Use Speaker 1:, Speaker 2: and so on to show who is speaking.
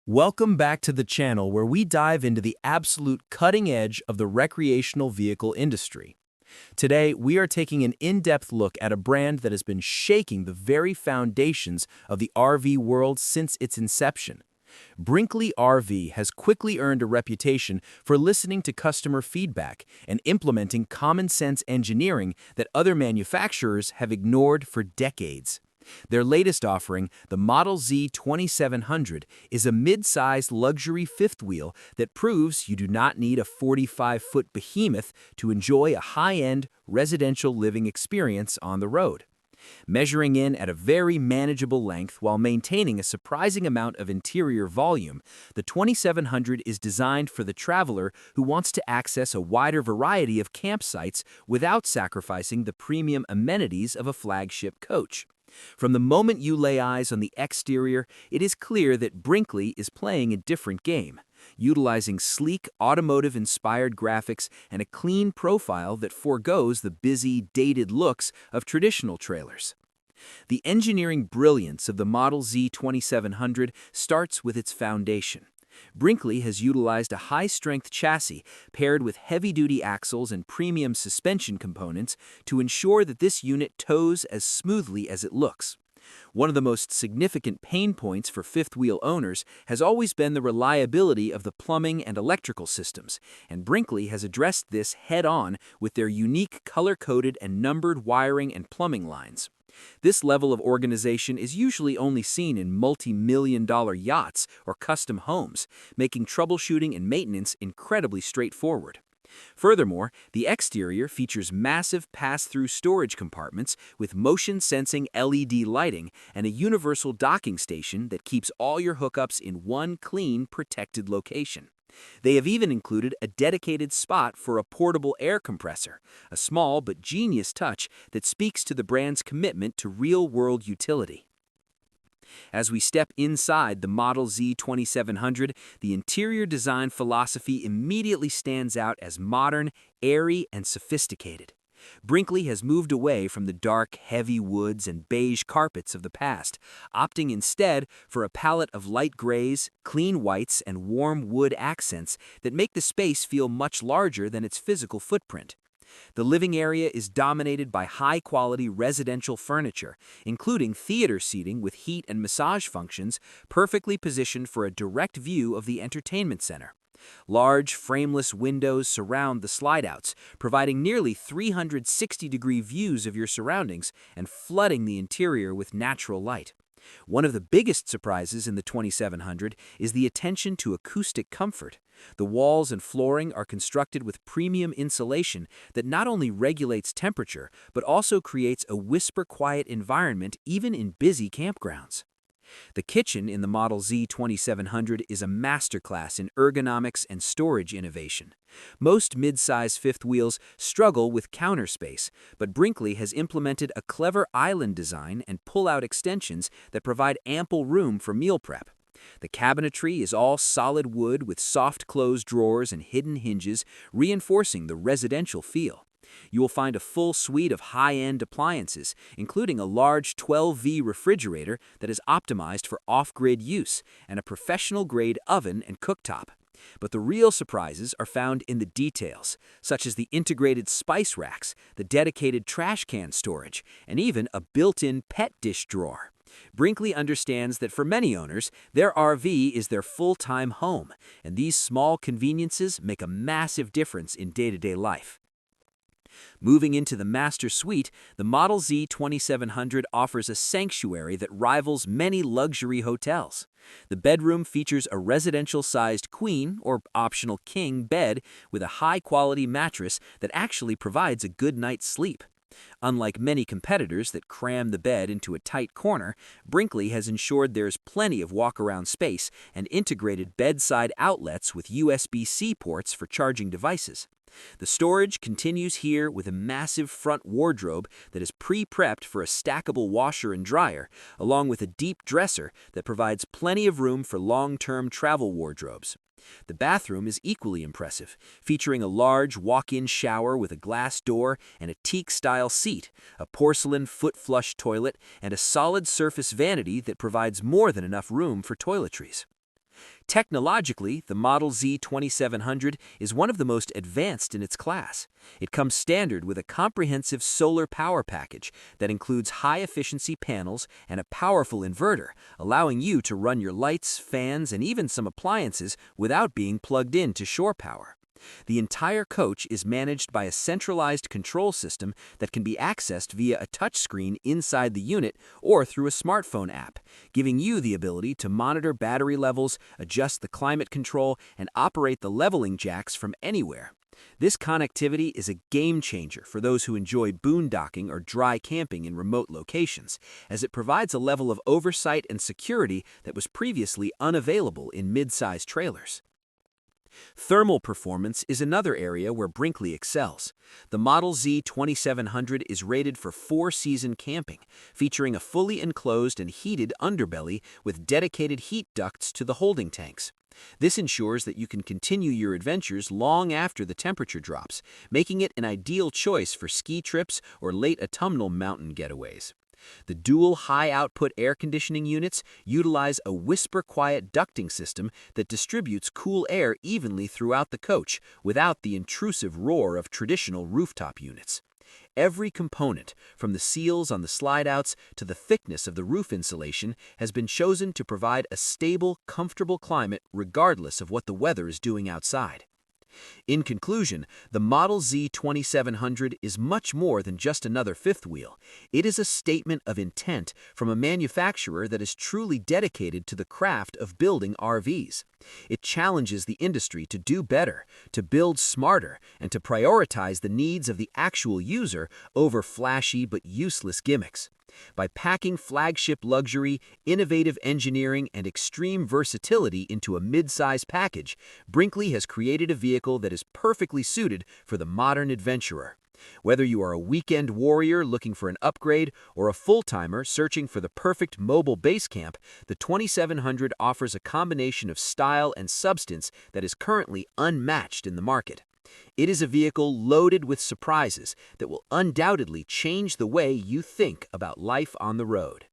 Speaker 1: Welcome back to the channel where we dive into the absolute cutting edge of the recreational vehicle industry. Today, we are taking an in-depth look at a brand that has been shaking the very foundations of the RV world since its inception. Brinkley RV has quickly earned a reputation for listening to customer feedback and implementing common-sense engineering that other manufacturers have ignored for decades. Their latest offering, the Model Z 2700, is a mid-sized luxury fifth wheel that proves you do not need a 45-foot behemoth to enjoy a high-end residential living experience on the road. Measuring in at a very manageable length while maintaining a surprising amount of interior volume, the 2700 is designed for the traveler who wants to access a wider variety of campsites without sacrificing the premium amenities of a flagship coach. From the moment you lay eyes on the exterior, it is clear that Brinkley is playing a different game, utilizing sleek, automotive-inspired graphics and a clean profile that foregoes the busy, dated looks of traditional trailers. The engineering brilliance of the Model Z 2700 starts with its foundation. Brinkley has utilized a high-strength chassis paired with heavy-duty axles and premium suspension components to ensure that this unit tows as smoothly as it looks. One of the most significant pain points for fifth-wheel owners has always been the reliability of the plumbing and electrical systems, and Brinkley has addressed this head-on with their unique color-coded and numbered wiring and plumbing lines. This level of organization is usually only seen in multi-million-dollar yachts or custom homes, making troubleshooting and maintenance incredibly straightforward. Furthermore, the exterior features massive pass-through storage compartments with motion-sensing LED lighting and a universal docking station that keeps all your hookups in one clean, protected location. They have even included a dedicated spot for a portable air compressor, a small but genius touch that speaks to the brand's commitment to real-world utility. As we step inside the Model Z 2700, the interior design philosophy immediately stands out as modern, airy, and sophisticated. Brinkley has moved away from the dark, heavy woods and beige carpets of the past, opting instead for a palette of light grays, clean whites, and warm wood accents that make the space feel much larger than its physical footprint. The living area is dominated by high-quality residential furniture, including theater seating with heat and massage functions, perfectly positioned for a direct view of the entertainment center. Large, frameless windows surround the slide-outs, providing nearly 360-degree views of your surroundings and flooding the interior with natural light. One of the biggest surprises in the 2700 is the attention to acoustic comfort. The walls and flooring are constructed with premium insulation that not only regulates temperature, but also creates a whisper-quiet environment even in busy campgrounds. The kitchen in the Model Z 2700 is a masterclass in ergonomics and storage innovation. Most mid-size fifth wheels struggle with counter space, but Brinkley has implemented a clever island design and pull-out extensions that provide ample room for meal prep. The cabinetry is all solid wood with soft closed drawers and hidden hinges, reinforcing the residential feel. You will find a full suite of high-end appliances, including a large 12V refrigerator that is optimized for off-grid use, and a professional-grade oven and cooktop. But the real surprises are found in the details, such as the integrated spice racks, the dedicated trash can storage, and even a built-in pet dish drawer. Brinkley understands that for many owners, their RV is their full-time home, and these small conveniences make a massive difference in day-to-day life. Moving into the master suite, the Model Z 2700 offers a sanctuary that rivals many luxury hotels. The bedroom features a residential-sized queen or optional king bed with a high-quality mattress that actually provides a good night's sleep. Unlike many competitors that cram the bed into a tight corner, Brinkley has ensured there's plenty of walk-around space and integrated bedside outlets with USB-C ports for charging devices. The storage continues here with a massive front wardrobe that is pre-prepped for a stackable washer and dryer, along with a deep dresser that provides plenty of room for long-term travel wardrobes. The bathroom is equally impressive, featuring a large walk-in shower with a glass door and a teak-style seat, a porcelain foot-flush toilet, and a solid surface vanity that provides more than enough room for toiletries. Technologically, the Model Z 2700 is one of the most advanced in its class. It comes standard with a comprehensive solar power package that includes high-efficiency panels and a powerful inverter, allowing you to run your lights, fans, and even some appliances without being plugged in to shore power. The entire coach is managed by a centralized control system that can be accessed via a touchscreen inside the unit or through a smartphone app, giving you the ability to monitor battery levels, adjust the climate control, and operate the leveling jacks from anywhere. This connectivity is a game changer for those who enjoy boondocking or dry camping in remote locations, as it provides a level of oversight and security that was previously unavailable in mid-size trailers. Thermal performance is another area where Brinkley excels. The Model Z 2700 is rated for 4-season camping, featuring a fully enclosed and heated underbelly with dedicated heat ducts to the holding tanks. This ensures that you can continue your adventures long after the temperature drops, making it an ideal choice for ski trips or late autumnal mountain getaways. The dual high-output air conditioning units utilize a whisper-quiet ducting system that distributes cool air evenly throughout the coach without the intrusive roar of traditional rooftop units. Every component, from the seals on the slide-outs to the thickness of the roof insulation, has been chosen to provide a stable, comfortable climate regardless of what the weather is doing outside. In conclusion, the Model Z 2700 is much more than just another fifth wheel. It is a statement of intent from a manufacturer that is truly dedicated to the craft of building RVs. It challenges the industry to do better, to build smarter, and to prioritize the needs of the actual user over flashy but useless gimmicks. By packing flagship luxury, innovative engineering, and extreme versatility into a mid-size package, Brinkley has created a vehicle that is perfectly suited for the modern adventurer. Whether you are a weekend warrior looking for an upgrade or a full-timer searching for the perfect mobile base camp, the 2700 offers a combination of style and substance that is currently unmatched in the market. It is a vehicle loaded with surprises that will undoubtedly change the way you think about life on the road.